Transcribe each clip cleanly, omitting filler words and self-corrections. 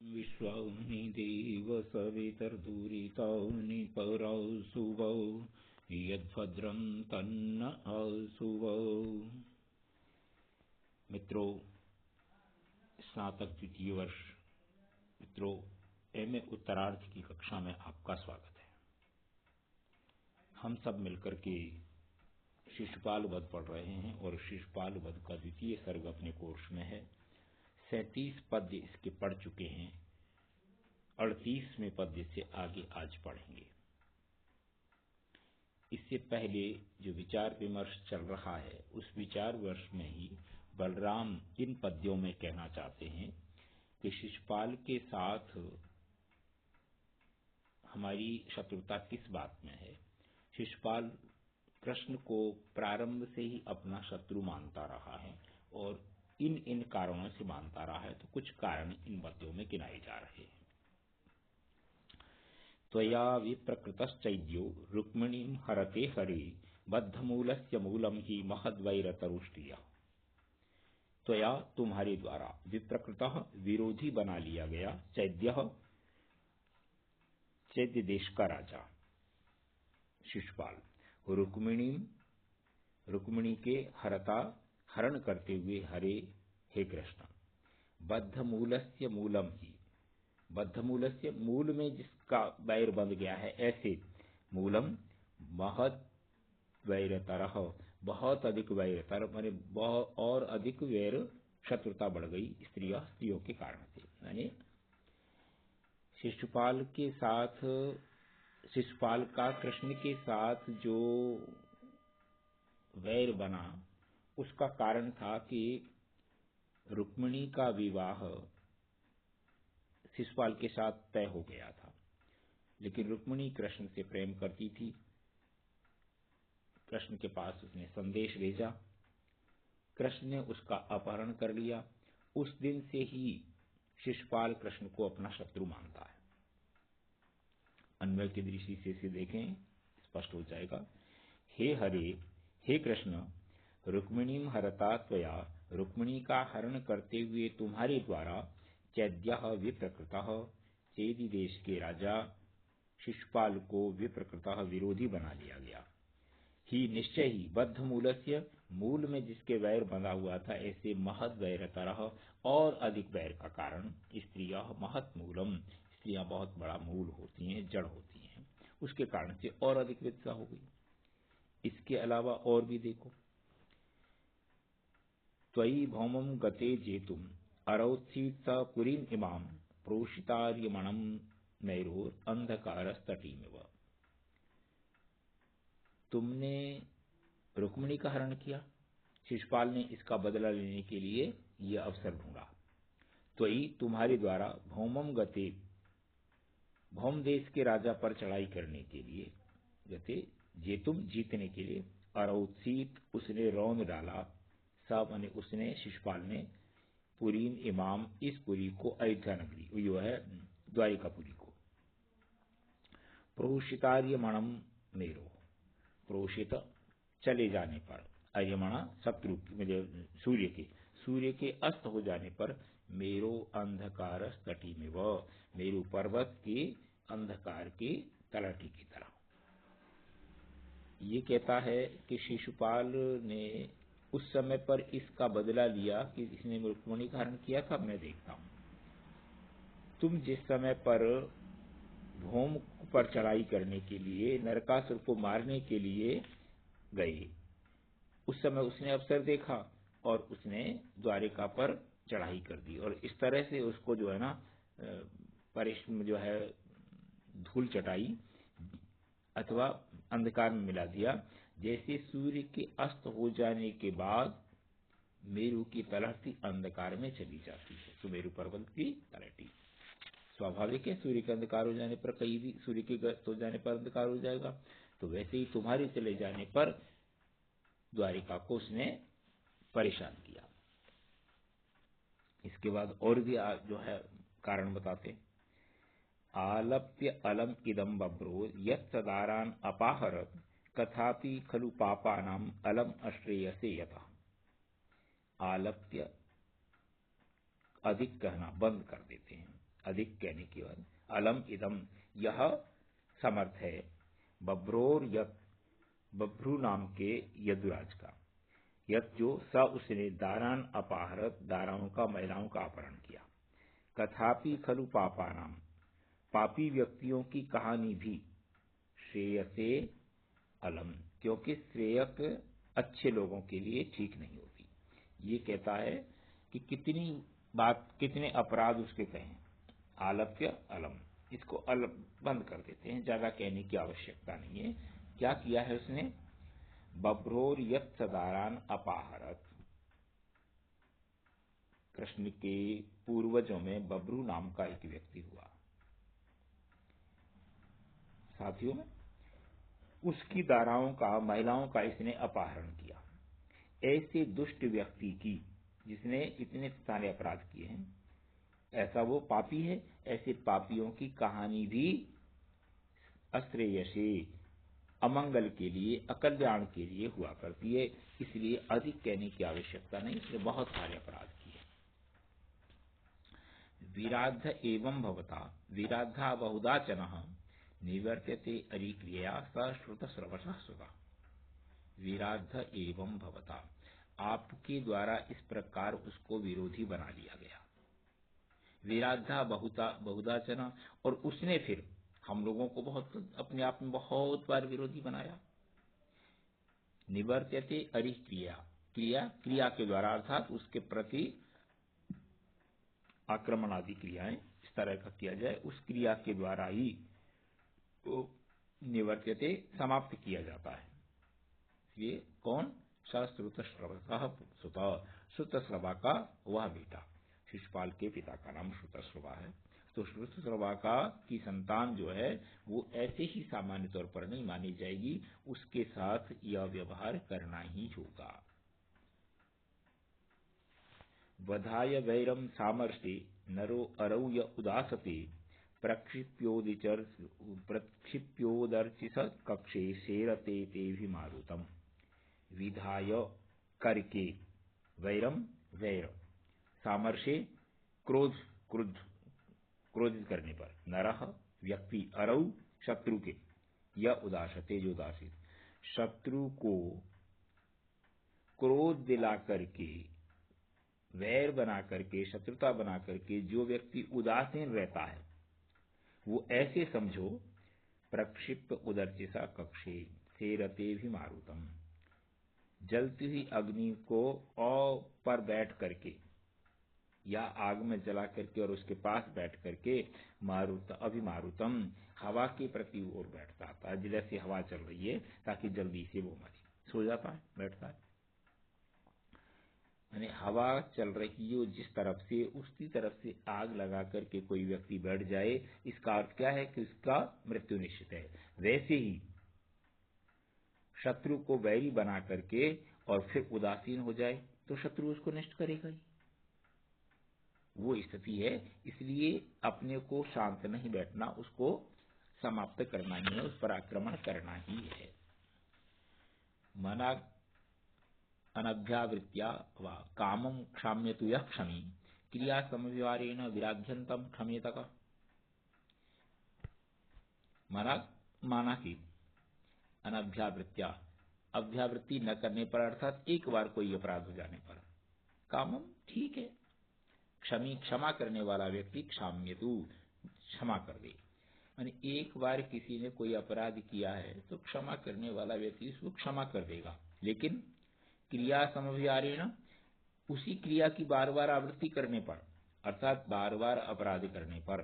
विश्वानि देव सवितर्दुरितानि पराः सुवौ यद्भद्रं तन्न आसुवौ। मित्रों, स्नातक द्वितीय वर्ष मित्रों एमए उत्तरार्ध की कक्षा में आपका स्वागत है। हम सब मिलकर के शिशुपाल वध पढ़ रहे हैं और शिशुपाल वध का द्वितीय सर्ग अपने कोर्स में है। 37 पद्य इसके पढ़ चुके हैं। 38वें पद्य से आगे आज पढ़ेंगे। इससे पहले जो विचार विमर्श चल रहा है उस विचार विमर्श में ही बलराम इन पद्यों में कहना चाहते हैं कि शिशुपाल के साथ हमारी शत्रुता किस बात में है। शिशुपाल कृष्ण को प्रारंभ से ही अपना शत्रु मानता रहा है और इन कारणों से मानता रहा है। तो कुछ कारण इन पद्यों में गिनाए जा रहे हैं। त्वया विप्रकृतश्चैद्यो रुक्मिणीं हरते हरे बद्धमूलस्य मूलम ही महद्वैरतरुष्टिया। त्वया तुम्हारे द्वारा विप्रकृतः विरोधी बना लिया गया चैद्यः चैद्य देश का राजा शिशुपाल रुक्मिणी के हरता हरण करते हुए हरे हे कृष्ण बद्धमूलस्य मूलम ही बद्धमूलस्य मूल में जिसका वैर बंध गया है ऐसे मूलम महद वैरतरह बहुत अधिक वैरतर माने बहुत और अधिक वैर शत्रुता बढ़ गई स्त्रियों के कारण से। यानी शिशुपाल का कृष्ण के साथ जो वैर बना उसका कारण था कि रुक्मिणी का विवाह शिशुपाल के साथ तय हो गया था, लेकिन रुक्मिणी कृष्ण से प्रेम करती थी। कृष्ण के पास उसने संदेश भेजा, कृष्ण ने उसका अपहरण कर लिया। उस दिन से ही शिशुपाल कृष्ण को अपना शत्रु मानता है। अन्वय की दृष्टि से इसे देखें, स्पष्ट हो जाएगा। हे हरे हे कृष्ण रुक्मिणीं हरता त्वया रुक्मिणी का हरण करते हुए तुम्हारे द्वारा चैद्यः विप्रकृतः चेदि देश के राजा शिशुपाल को विप्रकृतः विरोधी बना लिया गया। ही निश्चय ही बद्ध मूलस्य मूल में जिसके वैर बंधा हुआ था ऐसे महद वैरतरः और अधिक वैर का कारण स्त्रियः महत मूलम स्त्रियां बहुत बड़ा मूल होती हैं, जड़ होती हैं, उसके कारण से और अधिक विद्या हो गई। इसके अलावा और भी देखो, त्वयि भौमं गते जेतुम अरौत्सीत स पुरीम इमाम प्रोषितार्यमणम नैरोर अंधकारस्तटीमिव। तुमने रुक्मिणी का हरण किया, शिशुपाल ने इसका बदला लेने के लिए यह अवसर ढूंढा। त्वयि तुम्हारे द्वारा भौमम गते भौम देश के राजा पर चढ़ाई करने के लिए गते जेतुम जीतने के लिए अरौत्सीत उसने रौंद डाला सा माने उसने शिशुपाल ने पुरीन इमाम इस पुरी को अयोध्या नगरी जो है द्वारिकापुरी को प्रोषितार्यमणम मेरो प्रोषित चले जाने पर आर्यमणा शत्रु सूर्य के अस्त हो जाने पर मेरो अंधकार तटी में मेरू पर्वत के अंधकार के तलटी की तरह। ये कहता है कि शिशुपाल ने उस समय पर इसका बदला लिया कि इसने रुक्मिणी का हरण किया था। मैं देखता हूं तुम जिस समय पर भौम पर चढ़ाई करने के लिए नरकासुर को मारने के लिए गए उस समय उसने अवसर देखा और उसने द्वारिका पर चढ़ाई कर दी और इस तरह से उसको जो है ना परिश्रम जो है धूल चटाई अथवा अंधकार में मिला दिया, जैसे सूर्य के अस्त हो जाने के बाद मेरू की तलहटी अंधकार में चली जाती है। तो मेरू पर्वत की तलहटी स्वाभाविक है, सूर्य के अंधकार हो जाने पर कहीं भी सूर्य के अस्त हो जाने पर अंधकार हो जाएगा। तो वैसे ही तुम्हारे चले जाने पर द्वारिका को उसने परेशान किया। इसके बाद और भी जो है कारण बताते, आलप्य अलम इदम बब्रो यदारान अपाहरत कथापि खलु पापानाम अलम अश्रेयसे यथा। आलप्य अधिक कहना बंद कर देते हैं, अधिक कहने के बाद अलम इदम, यह समर्थ है, बभ्रोर यत, बभ्रू नाम के यदुराज का, यत जो स उसने दारान अपाहरत, दाराओं का महिलाओं का अपहरण किया, कथापि खलु पापानाम, पापी व्यक्तियों की कहानी भी, श्रेयसे अलम, क्योंकि श्रेयक अच्छे लोगों के लिए ठीक नहीं होती। ये कहता है कि कितने अपराध उसके कहें, आलप्य अलम, इसको अलम बंद कर देते हैं, ज्यादा कहने की आवश्यकता नहीं है। क्या किया है उसने, बभ्रोर यत् सदारान अपाहरत, कृष्ण के पूर्वजों में बभ्रू नाम का एक व्यक्ति हुआ, साथियों उसकी दाराओं का, महिलाओं का इसने अपहरण किया। ऐसे दुष्ट व्यक्ति की, जिसने इतने सारे अपराध किए हैं, ऐसा वो पापी है, ऐसे पापियों की कहानी भी अश्रेयसे, अमंगल के लिए, अकल्याण के लिए हुआ करती है। इसलिए अधिक कहने की आवश्यकता नहीं, इसने बहुत सारे अपराध किए। विराध एवं भवता, विराधा बहुदाचन निवर्त्यते अरिक्रिया स श्रुत श्रवसः सुता। विराध एवं भवता, आपके द्वारा इस प्रकार उसको विरोधी बना लिया गया। विराधा बहुदाचन, और उसने फिर हम लोगों को बहुत, अपने आप में बहुत बार विरोधी बनाया। निवर्त्यते अरिक्रिया, क्रिया के द्वारा, अर्थात उसके प्रति आक्रमण आदि क्रियाएं इस तरह का किया जाए, उस क्रिया के द्वारा ही तो निवर्त्यते, समाप्त किया जाता है। ये कौन, श्रुत श्रवसः सुता, श्रुत श्रवा का वह बेटा, शिशुपाल के पिता का नाम श्रुत श्रवा है। तो श्रुत श्रवा का की संतान जो है वो ऐसे ही सामान्य तौर पर नहीं मानी जाएगी, उसके साथ यह व्यवहार करना ही होगा। वधाय वैरम सामर्षे नरो अरौ य उदासते, प्रक्षिप्योदर्चिस कक्षे शेरते तेभिमारुतम। विधाय करके, वैरम वैर, सामर्षे क्रोधित करने पर, नरह व्यक्ति, अरौ शत्रु के, यह उदासते जो उदासित, शत्रु को क्रोध दिला करके, वैर बना करके, शत्रुता बना करके जो व्यक्ति उदासीन रहता है, वो ऐसे समझो, प्रक्षिप्त उदर्चिसा कक्षे सेरते भी मारुतम, जलती हुई अग्नि को पर बैठ करके या आग में जला करके और उसके पास बैठ करके, मारुत अभिमारुतम, हवा के प्रति ओर बैठता था, जैसे हवा चल रही है ताकि जल्दी से वो मरे, सो जाता है, बैठता है। यानी हवा चल रही हो जिस तरफ से, उसी तरफ से आग लगा करके कोई व्यक्ति बैठ जाए, इसका अर्थ क्या है कि उसका मृत्यु निश्चित है। वैसे ही शत्रु को वैरी बना करके और फिर उदासीन हो जाए तो शत्रु उसको नष्ट करेगा ही, वो स्थिति है। इसलिए अपने को शांत नहीं बैठना, उसको समाप्त करना ही है, उस पर आक्रमण करना ही है। मना अनभ्यावृत्या वा कामं क्षाम्यतु यः क्षमी, क्रिया समव्यवहारेण विराध्यंतम क्षमेतक। माना कि अनभ्यावृत्या, अभ्यावृत्ति न करने पर, अर्थात एक बार कोई अपराध हो जाने पर, कामम ठीक है, क्षमी क्षमा करने वाला व्यक्ति, क्षाम्यतु क्षमा कर दे। यानी एक बार किसी ने कोई अपराध किया है तो क्षमा करने वाला व्यक्ति उसको क्षमा कर देगा, लेकिन क्रिया समव्यवहारेण, उसी क्रिया की बार बार आवृत्ति करने पर, अर्थात बार बार अपराध करने पर,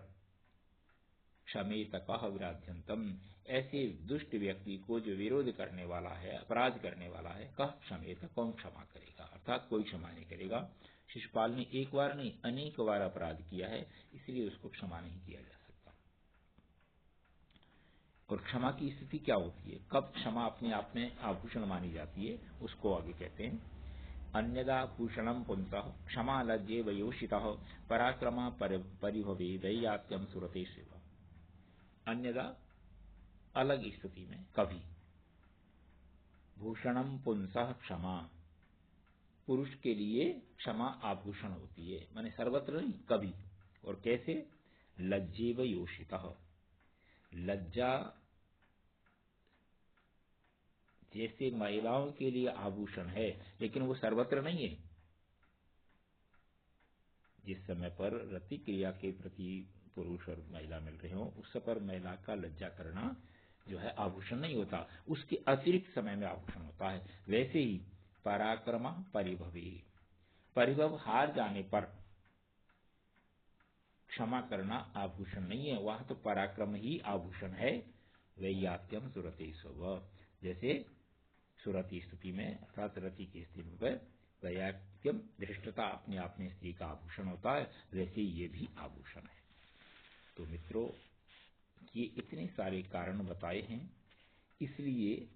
क्षमेतकः विराध्यंतम, ऐसे दुष्ट व्यक्ति को जो विरोध करने वाला है, अपराध करने वाला है, कह क्षमेत, कौन क्षमा करेगा, अर्थात कोई क्षमा नहीं करेगा। शिशुपाल ने एक बार नहीं अनेक बार अपराध किया है, इसलिए उसको क्षमा नहीं किया जा सकता। और क्षमा की स्थिति क्या होती है, कब क्षमा अपने आप में आभूषण मानी जाती है, उसको आगे कहते हैं। अन्यदा भूषणम पुंसः क्षमा लज्जे वयोषितः, पराक्रमा परिभवे दैयात्यम सुरते शिव। अन्यदा अलग स्थिति में, कभी, भूषणम पुंसः क्षमा, पुरुष के लिए क्षमा आभूषण होती है, माने सर्वत्र नहीं, कभी। और कैसे, लज्जेव योषितः। लज्जा जैसे महिलाओं के लिए आभूषण है, लेकिन वो सर्वत्र नहीं है। जिस समय पर रति क्रिया के प्रति पुरुष और महिला मिल रहे हो, उस समय पर महिला का लज्जा करना जो है आभूषण नहीं होता, उसके अतिरिक्त समय में आभूषण होता है। वैसे ही पराक्रम परिभवी, परिभव हार जाने पर क्षमा करना आभूषण नहीं है, वहां तो पराक्रम ही आभूषण है। वैयात्यम सुरति स्व, जैसे सुरति स्थिति में अर्थात रति की स्थिति में वैयात्यम धृष्टता अपने आप में स्त्री का आभूषण होता है, वैसे ये भी आभूषण है। तो मित्रों, ये इतने सारे कारण बताए हैं, इसलिए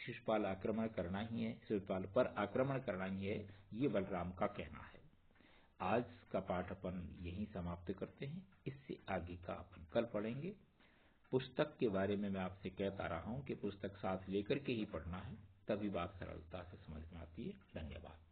शिशुपाल आक्रमण करना ही है, शिशुपाल पर आक्रमण करना ही है, ये बलराम का कहना है। आज का पाठ अपन यहीं समाप्त करते हैं, इससे आगे का अपन कल पढ़ेंगे। पुस्तक के बारे में मैं आपसे कहता रहा हूं कि पुस्तक साथ लेकर के ही पढ़ना है, तभी बात सरलता से समझ में आती है। धन्यवाद।